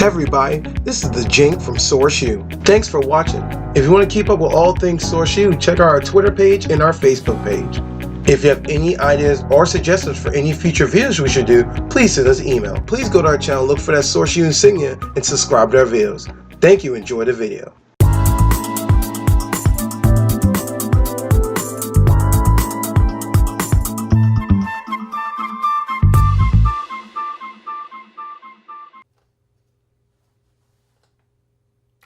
Hey everybody, this is the Jink from Source U. Thanks for watching. If you want to keep up with all things Source U, check out our Twitter page and our Facebook page. If you have any ideas or suggestions for any future videos we should do, please send us an email. Please go to our channel, look for that Source U insignia, and subscribe to our videos. Thank you, enjoy the video.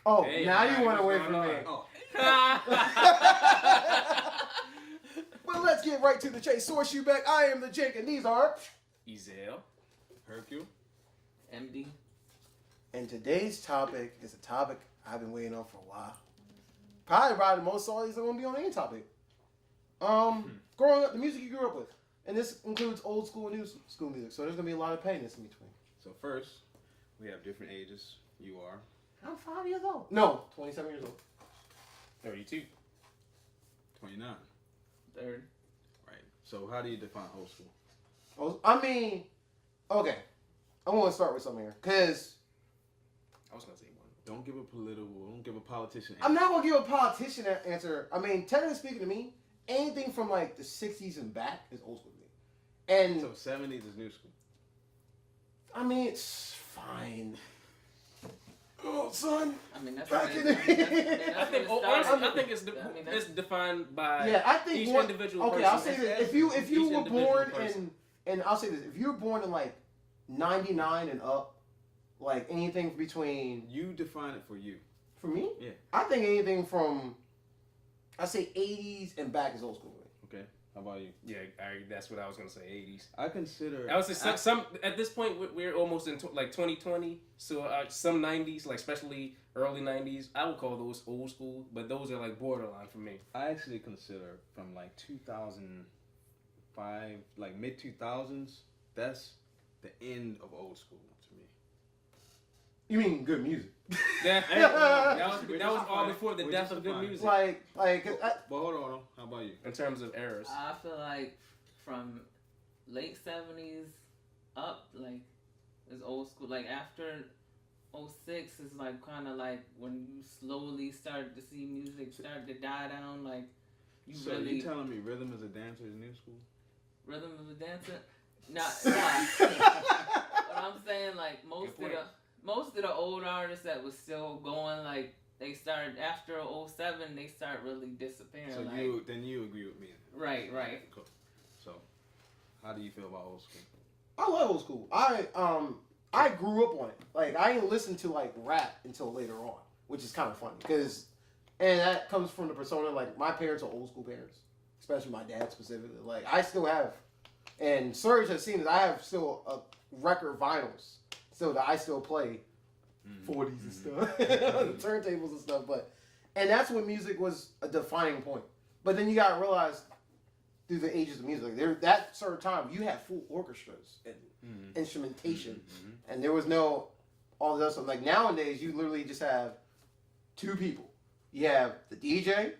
Oh, Hey, now you what's went away going from on? me. Oh. Well, let's get right to the chase. Source you back. I am the Jink, and these are. Ezel. Hercule. MD. And today's topic is a topic I've been waiting on for a while. Probably the most songs that are gonna be on any topic. Growing up, the music you grew up with, and this includes old school and new school music. So there's gonna be a lot of painless in between. So first, we have different ages. You are I'm 5 years old. No, 27 years old. 32. 29. Third. Right. So how do you define old school? Oh, I mean, okay. I want to start with something here, cause I was gonna say one. Don't give a politician. I'm not gonna give a politician that answer. I mean, technically speaking, to me, anything from like the '60s and back is old school to me. And So 70s is new school. I mean, it's fine. Oh, son. I mean, that's Back what in it- the- that's I think what it honestly, started. I think it's I mean, it's defined by Yeah, I think each one, individual okay, person. I'll say this: if you Each were individual born person. and I'll say this: if you were born in like '99 and up, like anything between You define it for you. for me, Yeah. I think anything from I say '80s and back is old school. Okay. How about you? Yeah, that's what I was gonna say. 80s. I consider. I would say some at this point we're almost in like 2020. So some 90s, like especially early 90s, I would call those old school, but those are like borderline for me. I actually consider from like 2005, like mid 2000s. That's the end of old school to me. You mean good music? That was all before the We're death just of good defining. music Like But hold on. How about you? in terms of eras. I feel like from late 70s up, like, is old school. Like, after 06 is like kind of like when you slowly start to see music start to die down. Like, you So really. you telling me Rhythm is a Dancer is new school? Rhythm of the Dancer? Nah. But I'm saying, like, most of the old artists that was still going, like, they started after 07, they start really disappearing. So like, you agree with me? Right. Cool. So, how do you feel about old school? I love old school. I grew up on it. Like I didn't listen to like rap until later on, which is kind of funny because, and that comes from the persona like my parents are old school parents, especially my dad specifically. Like I still have, and Serge has seen that I have still a record vinyls, so that I still play 40s and stuff, turntables and stuff. And that's when music was a defining point. But then you gotta realize through the ages of music, there that certain time you had full orchestras and instrumentation, and there was no all this stuff. Like nowadays, you literally just have two people. You have the DJ,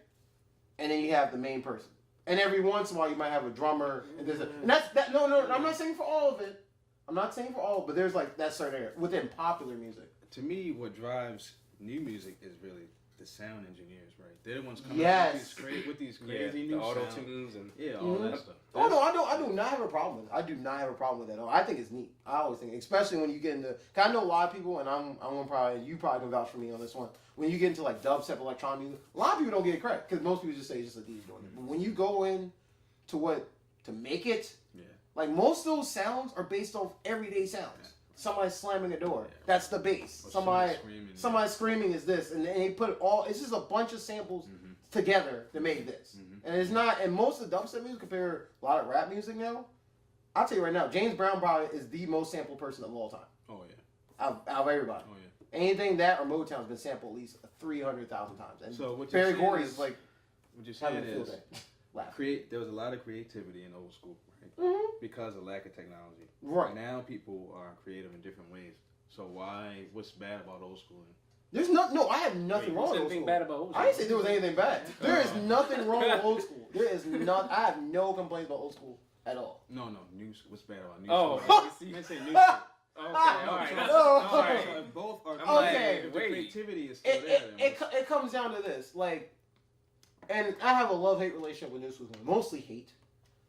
and then you have the main person. And every once in a while, you might have a drummer, and there's and that's that. No, I'm not saying for all of it. I'm not saying for all, but there's like that certain area within popular music. To me, what drives new music is really the sound engineers, right? They're the ones coming Yes. up with these Yeah, crazy the new auto sounds. tunes and All that stuff. Oh no, I do not have a problem with it. I do not have a problem with that at all. I think it's neat. I always think, especially when you get into. Cause I know a lot of people, and I'm gonna probably you probably can vouch for me on this one. When you get into like dubstep, electronic music, a lot of people don't get credit because most people just say it's just a DJ doing it. But when you go in to make it, like most of those sounds are based off everyday sounds. Yeah. Somebody slamming a door, Yeah. that's the bass. Or Somebody screaming is this, and they put it all. It's just a bunch of samples together to make this. And it's not. And most of the dubstep music compare a lot of rap music now. I'll tell you right now, James Brown probably is the most sampled person of all time. Oh yeah. Out of everybody. Oh yeah. Anything that or Motown has been sampled at least 300,000 times. And So what you're Barry saying Gordy is- is like What you're saying having a field is day. Laugh. there was a lot of creativity in old school, right? Because of lack of technology. Right. Now people are creative in different ways. So what's bad about old school? There's no. I have nothing wrong with old anything school. bad about old school. I didn't say there was anything bad. There is nothing wrong with old school. There is not. I have no complaints about old school at all. No, new school. What's bad about new Oh, school? you see? I didn't say new school. Okay, all right. No. All right. So if both are creativity is still there. It comes down to this, like, and I have a love-hate relationship with New School, mostly hate.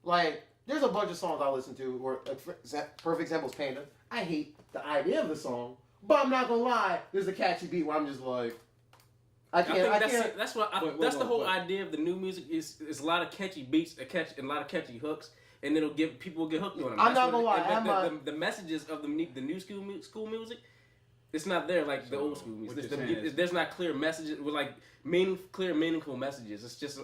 Like, there's a bunch of songs I listen to where, perfect example is Panda. I hate the idea of the song, but I'm not gonna lie, there's a catchy beat where I'm just like, I can't. That's what. That's the whole idea of the new music is a lot of catchy beats, and a lot of catchy hooks, and it'll get people get hooked on them. I'm not gonna lie. The messages of the new school music, it's not there like the old school music. There's not clear messages with like meaningful messages. It's just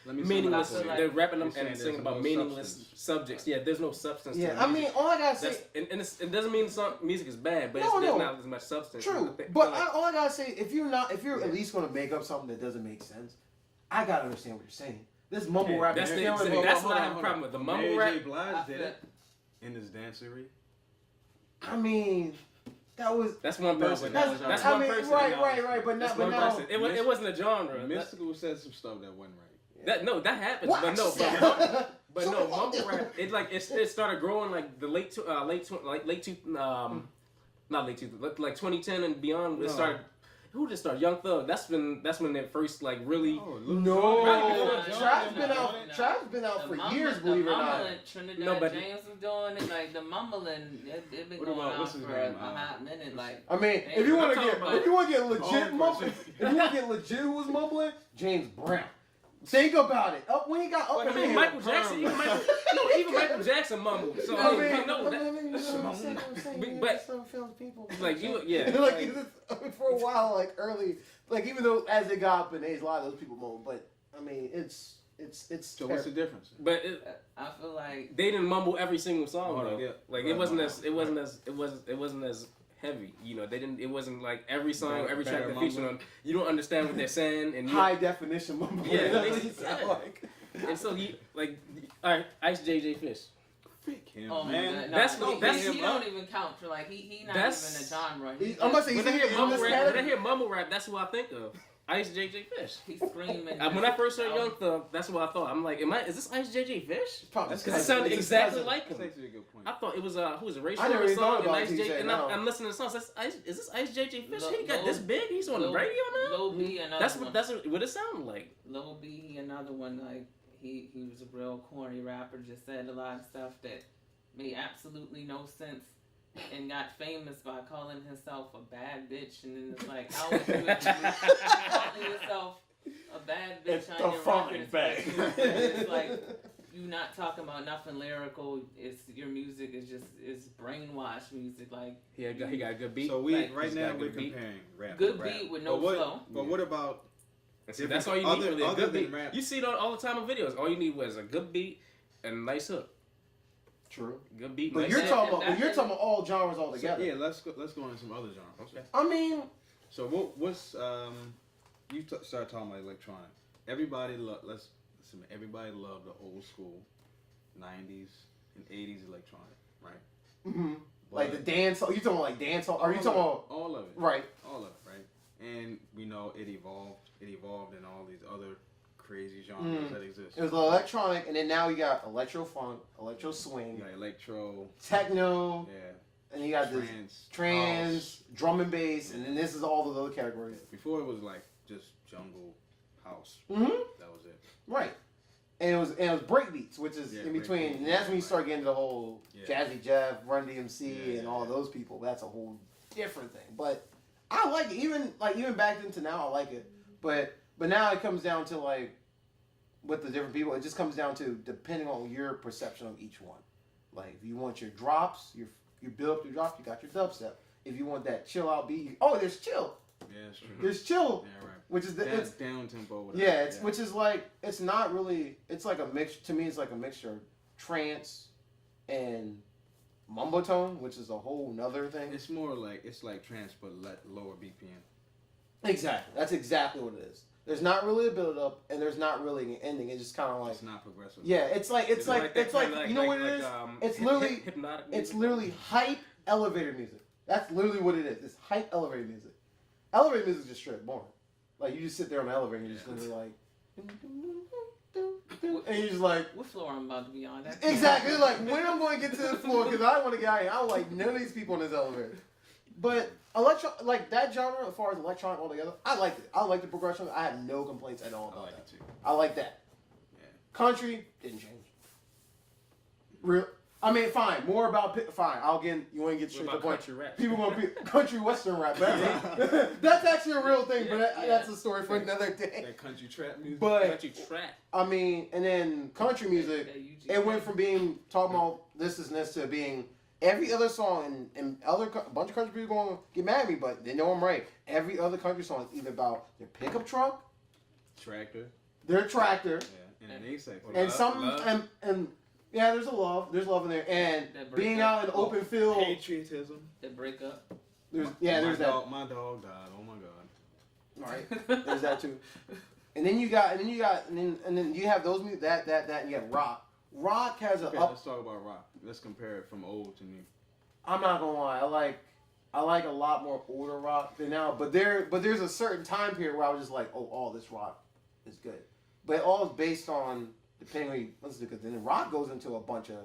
meaningless. They're rapping them and singing about meaningless subjects. Yeah, there's no substance. Yeah, to I mean, all I gotta say, it doesn't mean music is bad, but there's not as much substance. True, but all I gotta say, if you're at least gonna make up something that doesn't make sense, I gotta understand what you're saying. This mumble rap. That's what I have a problem with. The mumble rap. Mary J. Blige did it in his dancery. I mean, that's one person. That's one person. Right. But now it wasn't a genre. Mystical said some stuff that wasn't right. That happens. What? But no, mumble rap. It started growing like the late 2010 and beyond. It started. Who just started? Young Thug. That's when it first like really. Trap's been out for years. Believe it or not. Trinidad James was doing it. Like the mumbling, it been going on for a hot minute. Like I mean, if you want to get legit mumbling, if you want to get legit who was mumbling, James Brown. Think about it. Up when he got up. Michael Jackson. Even Michael Jackson mumbled. So I know that. But like you, yeah. Like for a while, like early, like even though as it got up in age, a lot of those people mumble. But I mean, it's. So what's the difference? But I feel like they didn't mumble every single song though. Yeah. Like it wasn't as heavy, you know. They didn't. It wasn't like every song, every track they featured on. You don't understand what they're saying, and high definition mumble. Yeah, and so he like, all right, Ice JJ Fish. Freak him, oh man. No, he don't even count for like he not even a genre. I'm about to say when I hear mumble rap, that's what I think of. Ice JJ Fish. He's screaming. When I first heard Young Thug, that's what I thought. I'm like, is this Ice JJ Fish? Probably. Because it sounded exactly like him. That's actually a good point. I thought it was who was a Ray I never even thought about Ice JJ, and now. I'm listening to the songs. Is this Ice JJ Fish? He got this big. He's on the radio now. Lil B, another That's one. what it sounded like. Lil B, another one. Like he was a real corny rapper. Just said a lot of stuff that made absolutely no sense. And got famous by calling himself a bad bitch, and then it's like, how would you calling yourself a bad bitch on your records? It's like you not talking about nothing lyrical. It's your music is brainwashed music. Like he got a good beat. So we're comparing rap. Good beat with no flow. But what about? See, that's all you need. Really, a good beat. Rap. You see it all the time in videos. All you need was a good beat and a nice hook. True. Good beat. But you're talking about all genres all together. So, yeah, let's go into some other genres. Okay. I mean, so what's you start talking about electronic. Everybody loved the old school 90s and 80s electronic, right? Mm-hmm. Like the dance hall. You talking about like dance hall? Are you talking about all of it? Right. All of it, right? And we know it evolved. It evolved in all these other crazy genres that exist. It was electronic, and then now you got electro funk, electro swing, you got electro, techno, and you got trance, house, drum and bass, and then this is all the other categories. Before it was like just jungle house. Mm-hmm. That was it. Right. And it was breakbeats, which is in between, and that's when you start getting the whole Jazzy Jeff, Run DMC, and all those people. That's a whole different thing. But I like it, even back then to now, I like it. But now it comes down to like with the different people, it just comes down to depending on your perception of each one. Like if you want your drops, you build up your drops, you got your dubstep. If you want that chill out beat, there's chill. Yeah, that's true. There's chill. Yeah, right. Which is it's down tempo. Which is like it's not really. It's like a mix. To me, it's like a mixture of trance and mumbo tone, which is a whole nother thing. It's more like trance, but lower BPM. Exactly. That's exactly what it is. There's not really a build up, and there's not really an ending. It's just kind of like it's not progressive. Yeah, it's like you know what it is? It's literally it's literally hype elevator music. That's literally what it is. It's hype elevator music. Elevator music is just straight boring. Like you just sit there on the elevator and you're just gonna be like, and you're just like, what floor I'm about to be on? Exactly. Like when I'm going to get to the floor because I want to get out of here. I don't like none of these people in this elevator. But electro, like that genre, as far as electronic altogether, I liked it. I liked the progression. I had no complaints at all I about like that. it too. I like that. Yeah. Country didn't change. Real. I mean, fine. More about fine. I'll get. You want to get straight to the point. Country rap? People want to be country western rap. That's actually a real thing, but that's a story for another day. That country trap music. But Country trap. I mean, and then country music, it went from being talking about this is this to being every other song and other a bunch of country people gonna get mad at me, but they know I'm right. Every other country song is either about their pickup truck, Tractor. their tractor, Yeah. And an A-sex. and and yeah, there's love in there, and being out in the open field. Patriotism. The breakup. There's dog, my dog died. Oh my god. Right. There's that too. And then you have those music that and you have rock. Rock has Okay, let's talk about rock. Let's compare it from old to new. I'm not gonna lie. I like a lot more older rock than now. But there's a certain time period where I was just like, oh, all this rock is good. But it all is based on depending on who you listen to, because then rock goes into a bunch of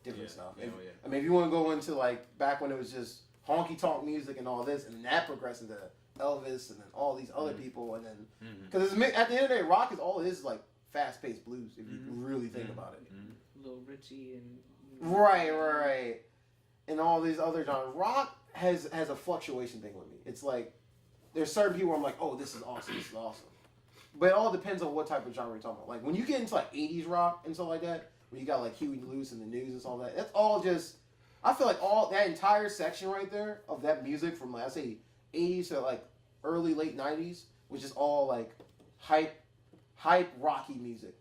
different stuff. Yeah, I mean, if you want to go into like back when it was just honky tonk music and all this, and that progressed into Elvis and then all these other people, and then because at the end of the day, rock is all it is like fast paced blues if you really think about it. Little Richie and Right, and all these other genres. Rock has a fluctuation thing with me. It's like there's certain people where I'm like, oh, this is awesome, but it all depends on what type of genre you're talking about. Like when you get into like 80s rock and stuff like that, when you got like Huey Lewis and the News and all that, that's all just. I feel like all that entire section right there of that music from like I say 80s to like early late 90s, which is all like hype rocky music.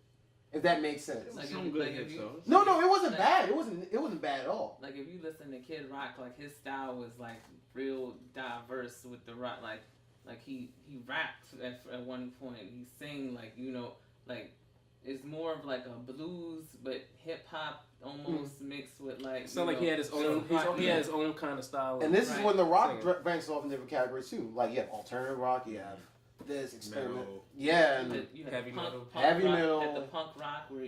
If that makes sense. Like some good hits though. No, it wasn't bad. It wasn't bad at all. Like if you listen to Kid Rock, like his style was like real diverse with the rock. Like he rapped at one point. He sang like like it's more of like a blues but hip hop almost mixed with like. It's not like he had his own. He had his own kind of style. And this is when the rock branches off in different categories too. Like you have alternative rock, you have this experiment, and you have heavy metal, heavy rock, metal, at the punk rock where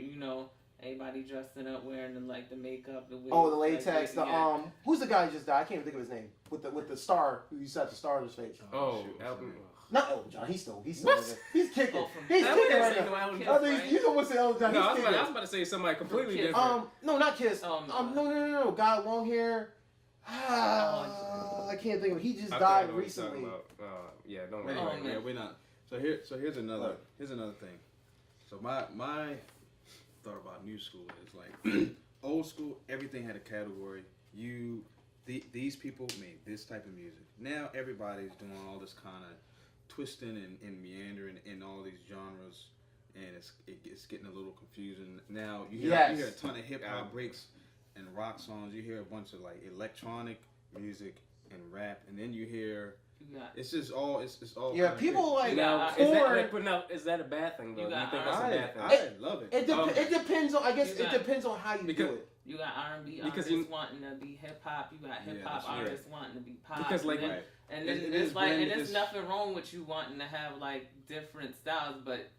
everybody dressing up wearing the makeup, the wigs, the latex, who's the guy who just died? I can't even think of his name. With the star who used to have the star on his face. Elton. Not Elton John. He's still he's kicking. He's I kicking wouldn't right say now. Elton John. You know what's Elton John? No, I was about to say somebody completely different. No, not Kiss. No. Guy with long hair. I can't think of it. He just died recently. Yeah, don't worry. worry. Yeah, we're not. So here's another thing. So my thought about new school is like old school. Everything had a category. These people made this type of music. Now everybody's doing all this kind of twisting and meandering in all these genres, and it's getting a little confusing. Now you hear a ton of hip hop breaks and rock songs. You hear a bunch of like electronic music and rap, and then you hear. It's just all. It's all. Yeah, people like. Now, is that a bad thing though? Do you think that's a bad thing? I love it. It depends on. I guess it depends on how you do it. You got R&B artists wanting to be hip hop. You got hip hop artists wanting to be pop. Because like, and then it's like, and there's nothing wrong with you wanting to have like different styles, but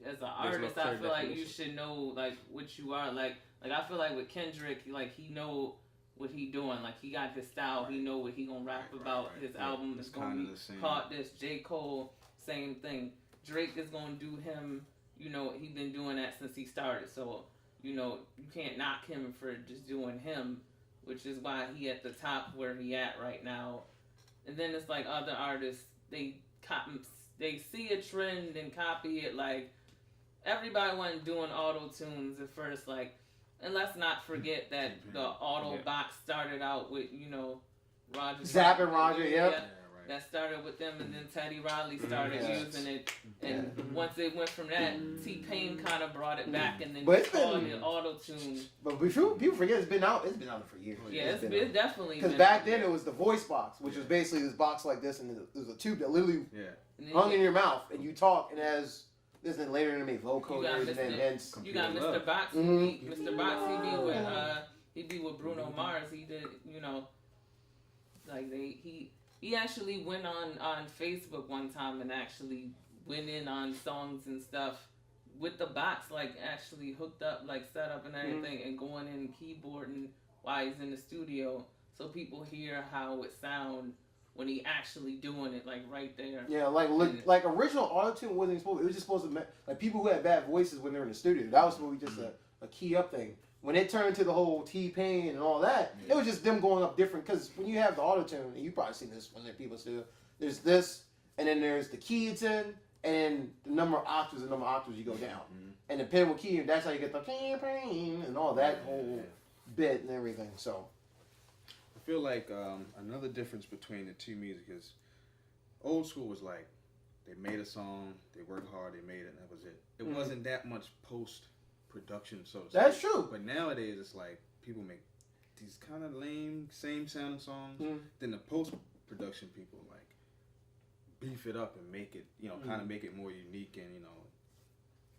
as an artist, I feel like you should know like what you are. Like I feel like with Kendrick, like he know what he doing. Like he got his style. He know what he gonna rap about. His album is gonna be called this. J. Cole, same thing. Drake is gonna do him. He been doing that since he started. So you can't knock him for just doing him, which is why he at the top where he at right now. And then it's like other artists, they see a trend and copy it. Like everybody wasn't doing auto tunes at first, like. And let's not forget that the auto box started out with, Roger. Zapp and Roger, That started with them, and then Teddy Riley started using it. And once it went from that, T-Pain kind of brought it back, and then called it auto tune. But people forget it's been out for years. Yeah, it's definitely. Because back then it was the voice box, which was basically this box like this, and there was a tube that literally hung in your mouth, and you talk, and as this is later to make vocoders and then hence. You got Mr. Box. Mr. Box. He be with Bruno Mars. He did. Like he actually went on Facebook one time and actually went in on songs and stuff with the box, like actually hooked up, like set up and everything, and going in keyboarding while he's in the studio, so people hear how it sound when he actually doing it like right there. Yeah, like original autotune wasn't supposed. It was just supposed to like people who had bad voices when they're in the studio. That was supposed to be just a key up thing. When it turned to the whole T-Pain and all that, it was just them going up different. Because when you have the autotune, and you probably seen this when people still, there's this, and then there's the key it's in, and the number of octaves you go down. And depending what key, that's how you get the T-Pain and all that whole bit and everything. So I feel like another difference between the two music is old school was like they made a song, they worked hard, they made it, and that was it. It wasn't that much post-production, so to that's speak. true. But nowadays it's like people make these kind of lame, same sounding songs. Then the post-production people like beef it up and make it, kind of make it more unique and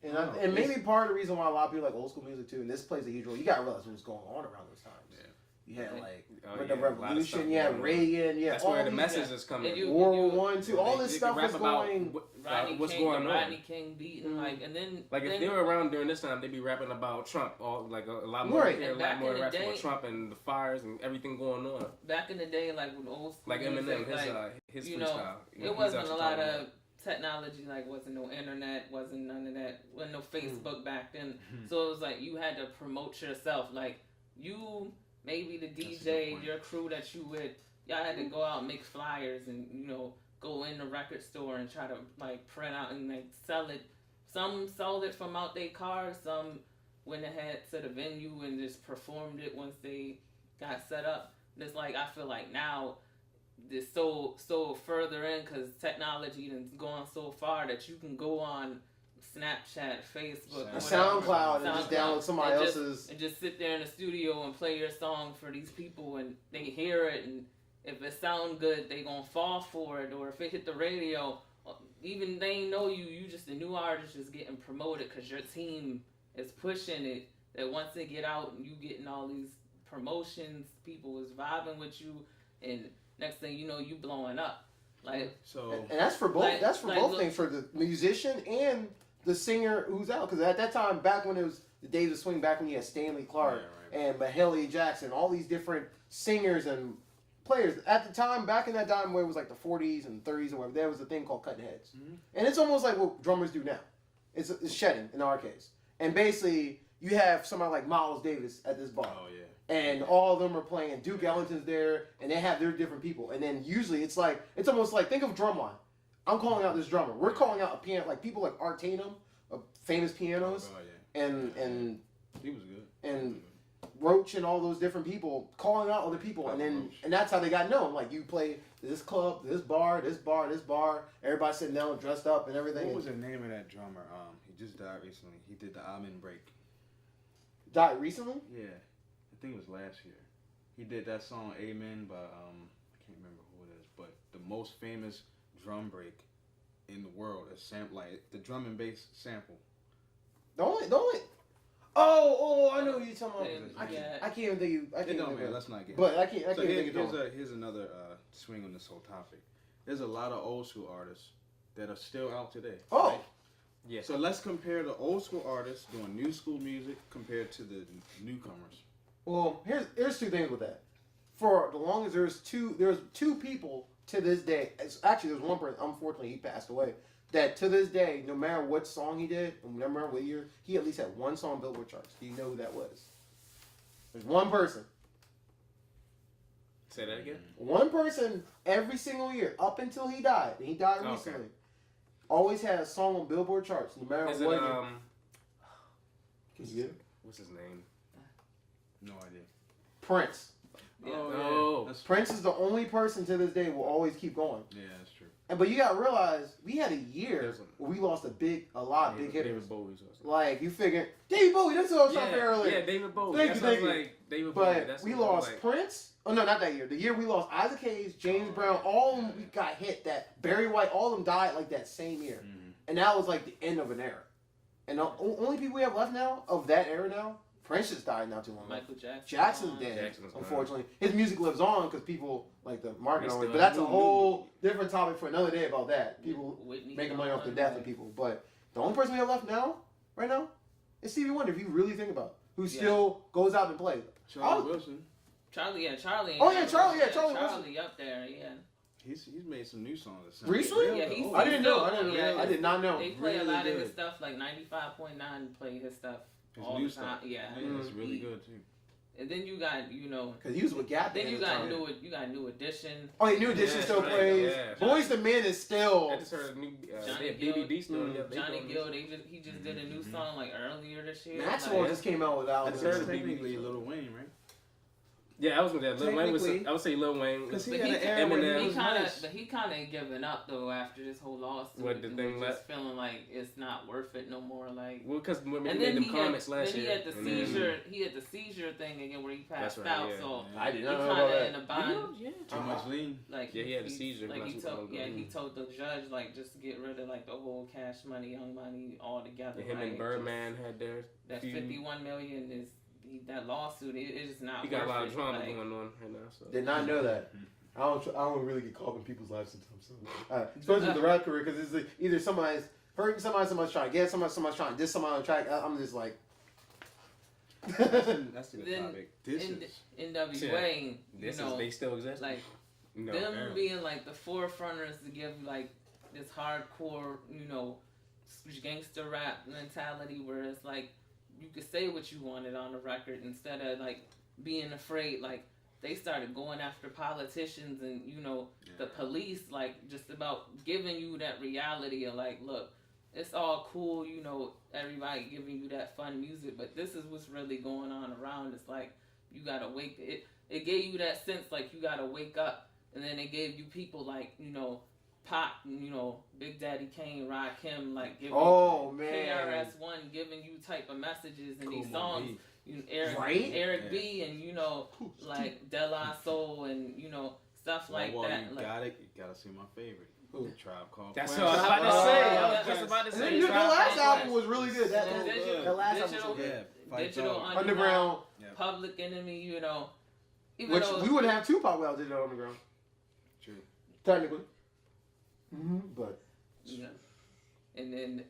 And maybe part of the reason why a lot of people like old school music too, and this plays a huge role. You gotta realize what was going on around those times. Yeah. You had with the revolution, Reagan, That's where the message is coming. World War I, II, all this stuff was going. What's going on? Rodney King beating and then if they were around during this time, they'd be rapping about Trump, a lot more. Right. A lot more raps about Trump and the fires and everything going on. Back in the day, like with old school, like Eminem, his freestyle. It wasn't a lot of technology, like wasn't no internet, wasn't none of that, wasn't no Facebook back then. So it was like you had to promote yourself. Like you, maybe the DJ, your crew that you with, y'all had to go out and make flyers and go in the record store and try to like print out and like sell it. Some sold it from out their cars. Some went ahead to the venue and just performed it once they got set up. It's like I feel like now it's so further in because technology has gone so far that you can go on Snapchat, Facebook, SoundCloud, and just download somebody else's and just sit there in the studio and play your song for these people and they hear it, and if it sound good they gonna fall for it, or if it hit the radio, even they ain't know you just a new artist just getting promoted because your team is pushing it, that once they get out and you getting all these promotions, people is vibing with you, and next thing you know, you blowing up. Like and that's for both. That's for both things, for the musician and the singer who's out. Because at that time, back when it was the days of swing, back when you had Stanley Clarke and Mahalia Jackson, all these different singers and players. At the time, back in that time where it was like the 40s and 30s or whatever, there was a thing called cutting heads, and it's almost like what drummers do now. It's shedding in our case, and basically you have somebody like Miles Davis at this bar. Oh yeah. And all of them are playing. Duke Ellington's there, and they have their different people. And then usually it's almost like, think of drumline. I'm calling out this drummer. We're calling out a piano, like people like Art Tatum, famous pianos, and he was good. And Roach and all those different people calling out other people, and that's how they got known. Like you play this club, this bar, this bar, this bar. Everybody sitting down, dressed up, and everything. What was the name of that drummer? He just died recently. He did the Amen Break. Died recently? Yeah. I think it was last year. He did that song Amen by I can't remember who it is, but the most famous drum break in the world is like the drum and bass sample. The only I know who you're talking about. I can't even think you. I can't man, let's not get. But I can't think of here's another swing on this whole topic. There's a lot of old school artists that are still out today. Oh. Right? Yeah. So let's compare the old school artists doing new school music compared to the newcomers. Well, here's two things with that. For the longest, there's two people to this day. Actually, there's one person. Unfortunately, he passed away. That to this day, no matter what song he did, no matter what year, he at least had one song Billboard charts. Do you know who that was? There's one person. Say that again. One person every single year up until he died. And he died recently. Always had a song on Billboard charts, no matter what. Can you get it? What's his name? No idea. Prince. Yeah. Oh, Prince is the only person to this day will always keep going. Yeah, that's true. But you gotta realize we had a year where we lost a lot of big hitters. David Bowie's also. Like you figure David Bowie, that's what I was talking about earlier. Yeah, David Bowie. Thank you. Like David Bowie. But we lost Prince. Oh no, not that year. The year we lost Isaac Hayes, James Brown, all of them we got hit. That Barry White, all of them died like that same year, and that was like the end of an era. And the only people we have left now of that era now, Prince just died not too long ago. Michael Jackson. Jackson's dead. Unfortunately, his music lives on because people like the market on it. But that's a whole different topic for another day about that. People making money off the death of people. But the only person we have left now, right now, is Stevie Wonder. If you really think about it, who still goes out and plays. Charlie Wilson. Charlie. Oh yeah, Charlie. Yeah, Charlie Wilson. Charlie up there. Yeah. He's made some new songs. Recently? Yeah, he's I didn't know. I did not know. They play really a lot good. of his stuff. Like 95.9 play his stuff His all new the time. stuff. Yeah, It's really good too. And then you got because he was with Gap. Then you got New Edition. Oh, New Edition still plays. Yeah. Boyz II Men is still. I just heard a new Johnny BBD story. Johnny Gill, he just did a new song like earlier this year. Maxwell just came out with album. That's technically Lil Wayne, right? Yeah, I was with that. Lil Wayne was. I would say Lil Wayne. Because he But had he- an era where Eminem. he was nice. But he kind of given up though after this whole lawsuit. What, the and thing was just left? feeling like it's not worth it no more. Like, Well, because when we and made then them he comics had, last then he year. had the and then- seizure. He had the seizure thing again where he passed That's right, out. yeah. So I did he not know kind about of in that. a bind. Too much lean. Like Yeah, he had a seizure Like not he too told, long ago. yeah, he told the judge like just to get rid of like the whole Cash Money, Young Money all together. Him like, and Birdman had their. That feud. 51 million is that lawsuit. It is not. He got a lot of worth it, drama like, going on right now. So. Did not know that. I don't really get caught up in people's lives sometimes. So, especially with the rap career, because it's like either somebody's hurting somebody's trying to get somebody's trying to diss somebody on the track. I'm just like. That's a good Then topic. This is. NWA, This you know, is they still exist. like No. them apparently. being like the forefronters to give like this hardcore, you know, gangster rap mentality where it's like you could say what you wanted on the record instead of like being afraid. Like they started going after politicians and you know the police, like just about giving you that reality of like, look, it's all cool, you know, everybody giving you that fun music, but this is what's really going on around. It's like you gotta wake it gave you that sense like you gotta wake up, and then it gave you people like, you know, Pop, you know, Big Daddy Kane, Rakim, like giving Oh man. KRS-One giving you type of messages in these songs. You know, Eric B, and you know, like De La Soul, and you know, stuff like well, that. You like, gotta see my favorite. Who? Tribe Called That's Quest. what I was about to Oh, say. I yeah. was just about to And say. then the Tribe last Called album Quest. was really good. That And was the last album was Digital- good. Yeah, Digital Fight Dog. Underground, Public Enemy, you know, even which though we wouldn't have Tupac without Digital Underground, True. technically. But you know, and then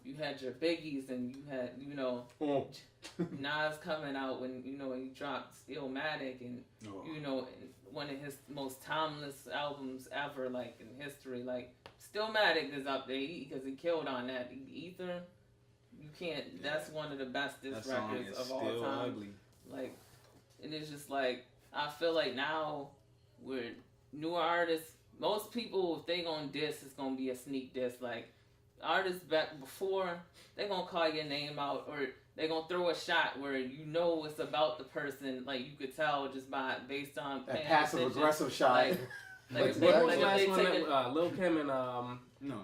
you had your Biggies, and you had, you know, Nas coming out when, you know, he dropped Stillmatic, and Oh. you know, one of his most timeless albums ever, like in history. Like Stillmatic is up there because he killed on that. Ether, you can't. Yeah. That's one of the best That disc song records is of all still time. ugly. Like, and it's just like I feel like now we're newer artists. Most people, if they gonna diss, it's gonna be a sneak diss. Like artists back before, they gonna call your name out, or they gonna throw a shot where you know it's about the person. Like you could tell just based on that paying passive attention. aggressive shot. Like, What if was they- the like, if last they one? take it- Lil Kim and No.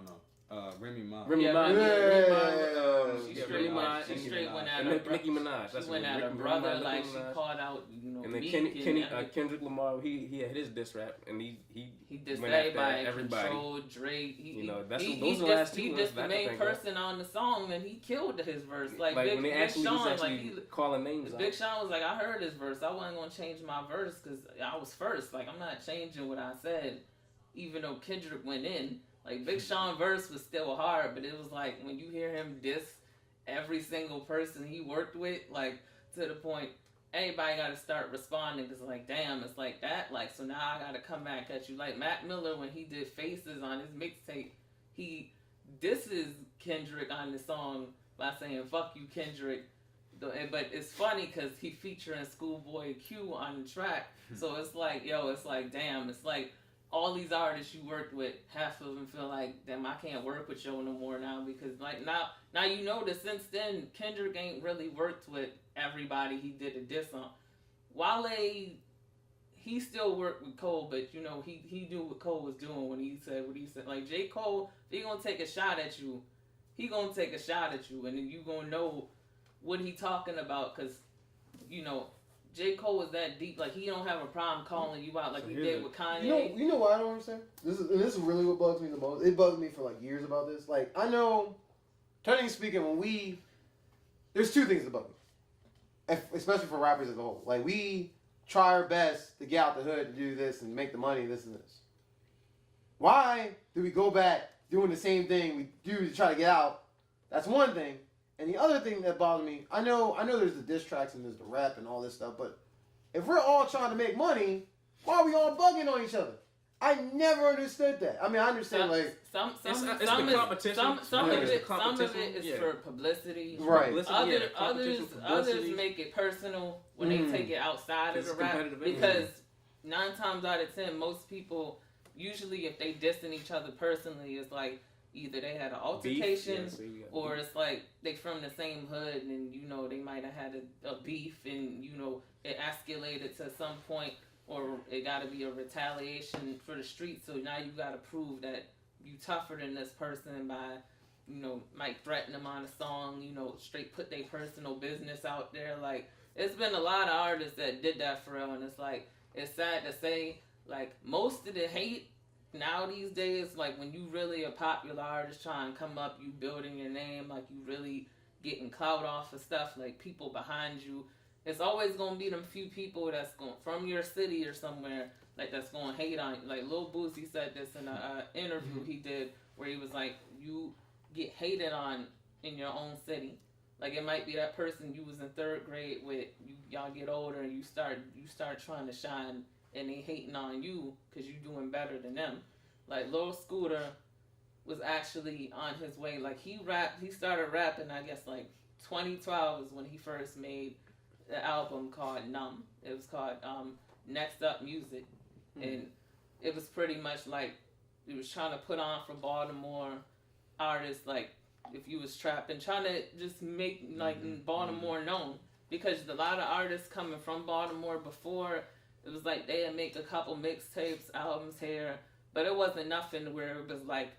Remy Ma. Remy Yeah, Ma. Remy- Yeah. She Yeah, straight, Remy Ma, she Nicki straight went at and her Nicki Minaj. She went at her Remy brother, Ma, like Nicki she Minaj. called out, you know, And then Meek Kendrick Lamar, he had his diss rap, and he dissed went after everybody, everybody. Control, Drake. You know, that's he those are the dissed- last two He ones dissed that the I can main think of. person on the song, and he killed his verse. Like when they Big actually Sean, was actually like calling names out. Big Sean was like, I heard his verse. I wasn't gonna change my verse because I was first. Like I'm not changing what I said, even though Kendrick went in. Like Big Sean verse was still hard, but it was like when you hear him diss every single person he worked with, like to the point everybody got to start responding because like damn, it's like that. Like so now I got to come back at you. Like Mac Miller when he did Faces on his mixtape, he disses Kendrick on the song by saying "fuck you, Kendrick." But it's funny because he featuring Schoolboy Q on the track, so it's like yo, it's like damn, it's like. All these artists you worked with, half of them feel like, damn, I can't work with Joe no more now because like now you know that since then Kendrick ain't really worked with everybody he did a diss on. Wale, he still worked with Cole, but you know he knew what Cole was doing when he said what he said. Like J. Cole, if he gonna take a shot at you, he gonna take a shot at you, and then you gonna know what he talking about because you know. J. Cole is that deep, like he don't have a problem calling you out like So he here's did a- with Kanye. You know what I don't understand? This is really what bugs me the most. It bugged me for like years about this. Like I know, turning speaking, there's two things that bug me, especially for rappers as a whole. Like we try our best to get out the hood and do this and make the money, this and this. Why do we go back doing the same thing we do to try to get out? That's one thing. And the other thing that bothers me, I know there's the diss tracks and there's the rap and all this stuff, but if we're all trying to make money, why are we all bugging on each other? I never understood that. I mean, I understand some the competition. Some of it is for publicity. Right. Others make it personal when they take it outside of the rap, because 9 times out of 10, most people usually, if they dissing each other personally, it's like either they had an altercation or it's like they from the same hood and they might have had a beef and it escalated to some point. Or it got to be a retaliation for the street. So now you got to prove that you tougher than this person by, might threaten them on a song, straight put their personal business out there. Like, it's been a lot of artists that did that for real. And it's like, it's sad to say, like, most of the hate now these days, like, when you really a popular artist trying to come up, you building your name, like, you really getting clout off of stuff, like, people behind you. It's always gonna be them few people that's going from your city or somewhere, like that's gonna hate on you. Like Lil Boosie said this in an interview he did, where he was like, "You get hated on in your own city. Like it might be that person you was in 3rd grade with. Y'all get older and you start trying to shine, and they hating on you because you doing better than them." Like Lil Scooter was actually on his way. Like he started rapping. I guess like 2012 is when he first made the album called Numb. It was called Next Up Music. And it was pretty much like it was trying to put on for Baltimore artists, like if you was trapping, trying to just make like Baltimore known, because a lot of artists coming from Baltimore before, it was like they would make a couple mixtapes, albums here, but it wasn't nothing where it was like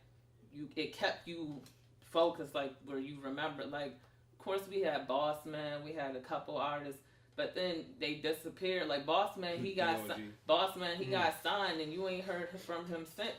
it kept you focused, like where you remember. Like of course we had Boss Man, we had a couple artists, but then they disappeared. Like Boss Man, he got signed, and you ain't heard from him since.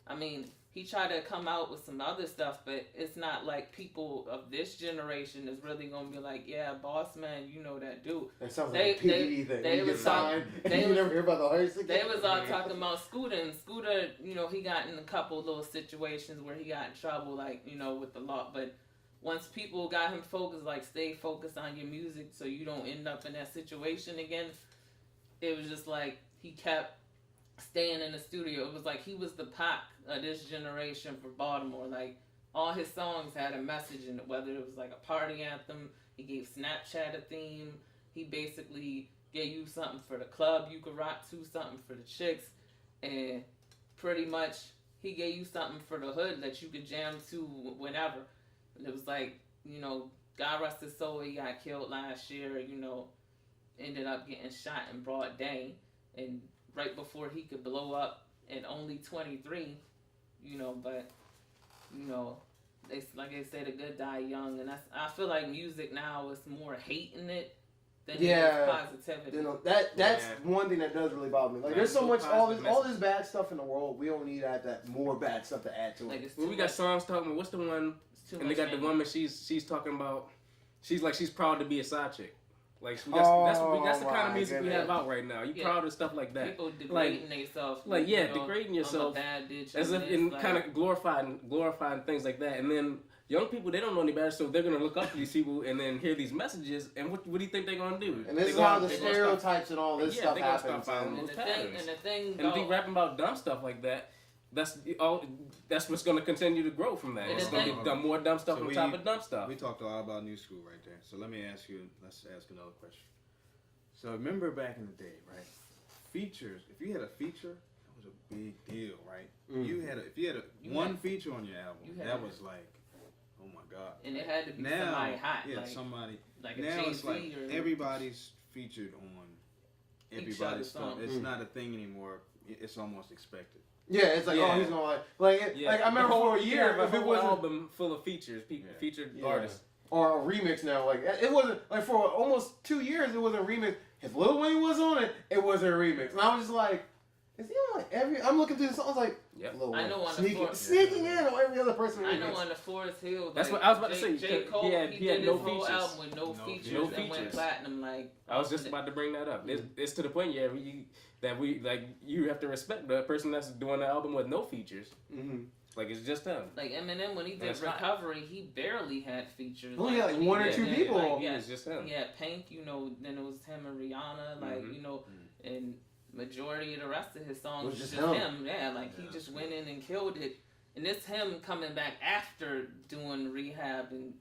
I mean, he tried to come out with some other stuff, but it's not like people of this generation is really gonna be like, yeah, Boss Man, you know that dude. That sounds like a PDD thing. They was signed. You never hear about the artist again. They was all talking about Scooter, and Scooter, he got in a couple little situations where he got in trouble, like with the law, but. Once people got him focused, like stay focused on your music so you don't end up in that situation again, it was just like he kept staying in the studio. It was like he was the Pac of this generation for Baltimore. Like all his songs had a message in it, whether it was like a party anthem, he gave Snapchat a theme, he basically gave you something for the club you could rock to, something for the chicks, and pretty much he gave you something for the hood that you could jam to whenever. It was like, God rest his soul, he got killed last year, ended up getting shot in broad day. And right before he could blow up at only 23, but, like they say, the good die young. And I feel like music now is more hating it than it is positivity. That's one thing that does really bother me. Like, there's so much, all this bad stuff in the world, we don't need to add that more bad stuff to add to it. Well, we got songs talking about, what's the one... And they got the woman. She's talking about. She's proud to be a side chick. Like that's the kind of music we have out right now. You proud of stuff like that. People degrading themselves. Like degrading yourself. I'm a bad bitch. As if in kind of glorifying things like that. And then young people, they don't know any better, so they're gonna look up to these people and then hear these messages. And what do you think they're gonna do? And this is how the stereotypes and all this stuff happens. And if they rapping about dumb stuff like that. That's what's going to continue to grow from that. It's going to be more dumb stuff on top of dumb stuff. We talked a lot about New School right there. So let's ask another question. So remember back in the day, right? Features. If you had a feature, that was a big deal, right? If you had one feature on your album, that was like, oh my God. And it had to be somebody hot. Yeah, like, somebody. Like now a it's like everybody's featured on everybody's stuff. It's not a thing anymore. It's almost expected. Yeah, it's like, oh, he's gonna like I remember for a year, if it was an album full of featured artists or a remix now, like it wasn't like for almost 2 years it was a remix. If Lil Wayne was on it, it wasn't a remix, and I was just like, is he on like every? I'm looking through the songs like, Lil Wayne. I know on sneaking in on every other person. I know on the Forest Hill. That's what I was about to say. J. Cole, he had no features. Album with no features and went platinum. Like I was just about to bring that up. It's to the point, you have to respect the person that's doing the album with no features. Mm-hmm. Like it's just him. Like Eminem, when he did Recovery, he barely had features. Only like one or two people. It was just him. He had Pink, then it was him and Rihanna, and majority of the rest of his songs was just him. Yeah, like he just went in and killed it. And it's him coming back after doing rehab and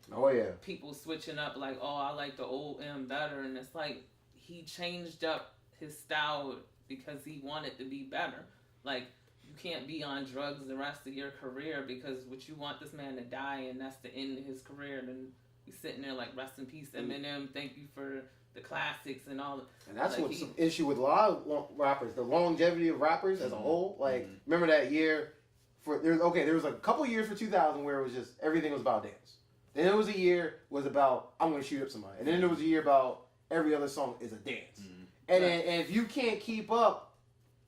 people switching up like, oh, I like the old M better. And it's like he changed up his style because he wanted to be better. Like, you can't be on drugs the rest of your career because what you want this man to die and that's the end of his career. And he's sitting there like, rest in peace, Eminem, thank you for the classics and all. And that's what's the issue with a lot of rappers, the longevity of rappers as a whole. Like, remember that year? There was like a couple years for 2000 where it was just everything was about dance. Then there was a year was about I'm gonna shoot up somebody, and then there was a year about every other song is a dance. And if you can't keep up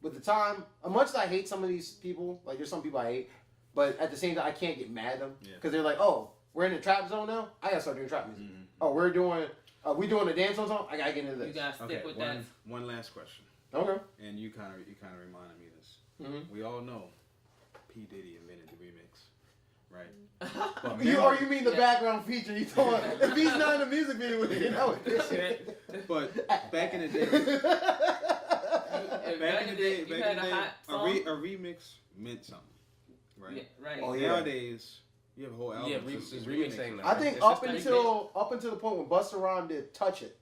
with the time, as much as I hate some of these people, like there's some people I hate, but at the same time I can't get mad at them because they're like, oh, we're in the trap zone now. I gotta start doing trap music. Oh, we doing a dance song. I gotta get into this. You gotta stick with that. One last question. Okay. And you kind of reminded me of this. We all know P. Diddy invented the remix, right? But you mean the background feature? You told if he's not in the music video, you know it. But back in the day, a remix meant something, right? Yeah, right. Oh, Nowadays, you have a whole album. Yeah, remixing. I think up until the point when Busta Rhymes did "Touch It."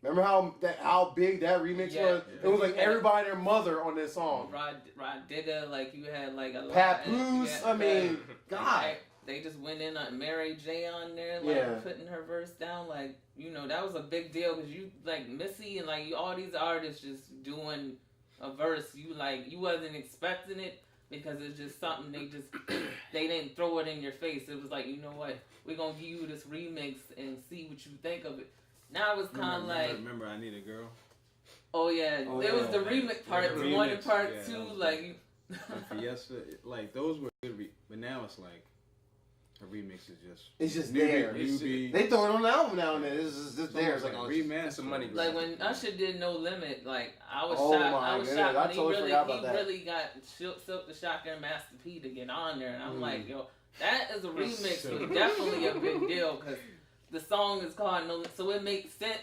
Remember how big that remix was? It was like everybody and their mother on this song. Rod Digger, like you had like a Papoose. I mean, God. They just went in on Mary J on there, like putting her verse down. Like, you know, that was a big deal because you like Missy and like all these artists just doing a verse. You wasn't expecting it because it's just something they didn't throw it in your face. It was like, you know what, we're gonna give you this remix and see what you think of it. Now it's kind of like... Remember I Need a Girl? Oh, yeah. There was the remix part 1 and part 2. Like, Fiesta, like, those were good. But now it's like, a remix is just... It's just there. They throw it on the album now and then. It's just there. It's like, rematch some money. Like, when Usher did No Limit, like, I was shocked when he really got Silk the Shocker and Master P to get on there. And I'm like, yo, that is a remix. So definitely a big deal because... The song is called No Limit, so it makes sense.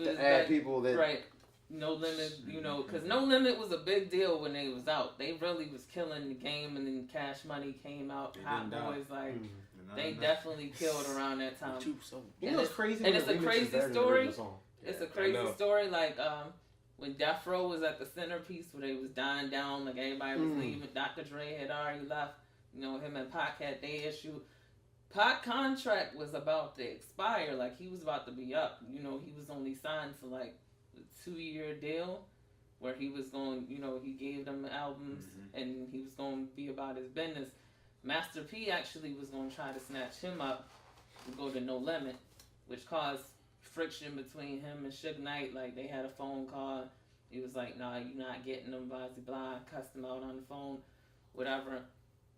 To add people that... Right. No Limit, you know, because No Limit was a big deal when they was out. They really was killing the game, and then Cash Money came out. Hot Boys, like, they definitely killed around that time. You know, it's crazy. And it's a crazy story. It's a crazy story, like, when Death Row was at the centerpiece where they was dying down, like, everybody was leaving. Dr. Dre had already left. You know, him and Pac had their issue. Pac contract was about to expire, like he was about to be up. You know, he was only signed to like a 2-year deal where he was going, you know, he gave them albums and he was going to be about his business. Master P actually was going to try to snatch him up and go to No Limit, which caused friction between him and Suge Knight. Like they had a phone call. He was like, nah, you're not getting them, blah, blah, cussed him out on the phone, whatever.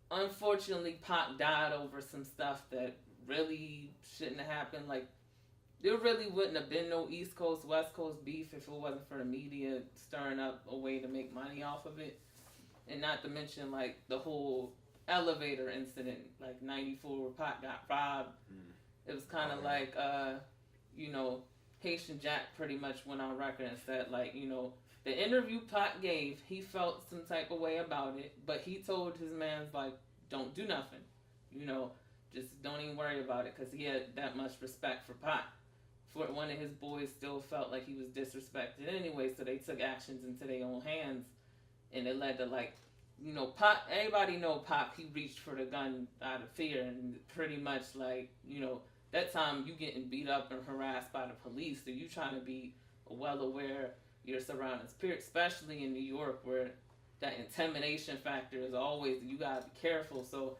Unfortunately, Pac died over some stuff that really shouldn't have happened. Like, there really wouldn't have been no East Coast, West Coast beef if it wasn't for the media stirring up a way to make money off of it. And not to mention, like, the whole elevator incident, like 94 where Pac got robbed. It was kind of like, you know, Haitian Jack pretty much went on record and said, like, you know, the interview Pac gave, he felt some type of way about it, but he told his mans, like, don't do nothing. You know, just don't even worry about it, because he had that much respect for Pac. For one of his boys still felt like he was disrespected anyway, so they took actions into their own hands, and it led to, like, you know, Pac, everybody know Pac, he reached for the gun out of fear, and pretty much, like, you know, that time you getting beat up and harassed by the police, so you trying to be well aware your surroundings, especially in New York, where that intimidation factor is always, you gotta be careful. So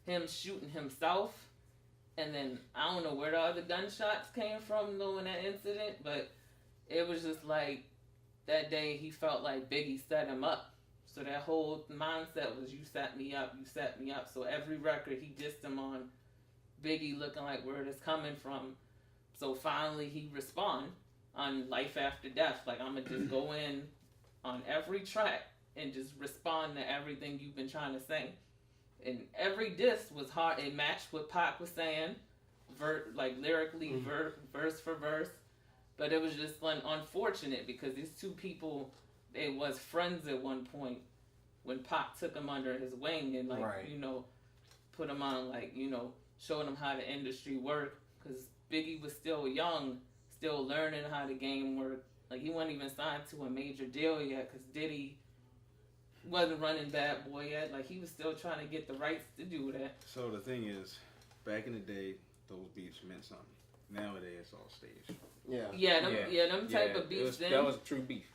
him shooting himself, and then I don't know where the other gunshots came from though in that incident, but it was just like that day he felt like Biggie set him up. So that whole mindset was, you set me up, you set me up. So every record he dissed him on, Biggie looking like where it is coming from. So finally he respond on Life After Death. Like, I'm going to just go in on every track and just respond to everything you've been trying to say. And every diss was hard. It matched what Pac was saying, lyrically, verse for verse. But it was just unfortunate because these two people they was friends at one point when Pac took him under his wing and put him on showing him how the industry worked, because Biggie was still young, still learning how the game worked. Like, he wasn't even signed to a major deal yet, because Diddy wasn't running Bad Boy yet. Like, he was still trying to get the rights to do that. So the thing is, back in the day, those beats meant something. Nowadays, it's all staged. Them type of beats. That was true beef.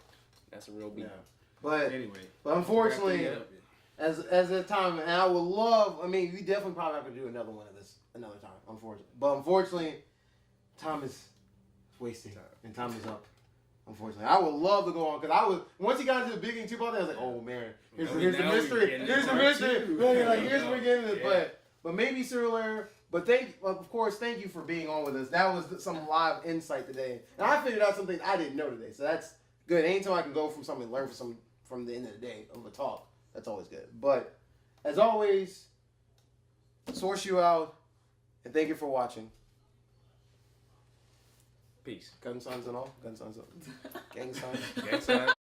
That's a real beef. Yeah. But anyway, unfortunately, as a time, and I would love. I mean, we definitely probably have to do another one of this another time. Unfortunately, time is wasting and time is up. Unfortunately, I would love to go on, because once he got into the Biggie and Tupac, I was like, oh man, here's the mystery. Here's the mystery. Here's where we're getting this. But maybe Serial Error. But thank you for being on with us. That was some live insight today, and I figured out something I didn't know today. So that's good. Anytime I can go from something and learn from the end of the day of a talk, that's always good. But as always, source you out, and thank you for watching. Peace. Gun signs and all. Gun signs up. Gang signs. Gang signs.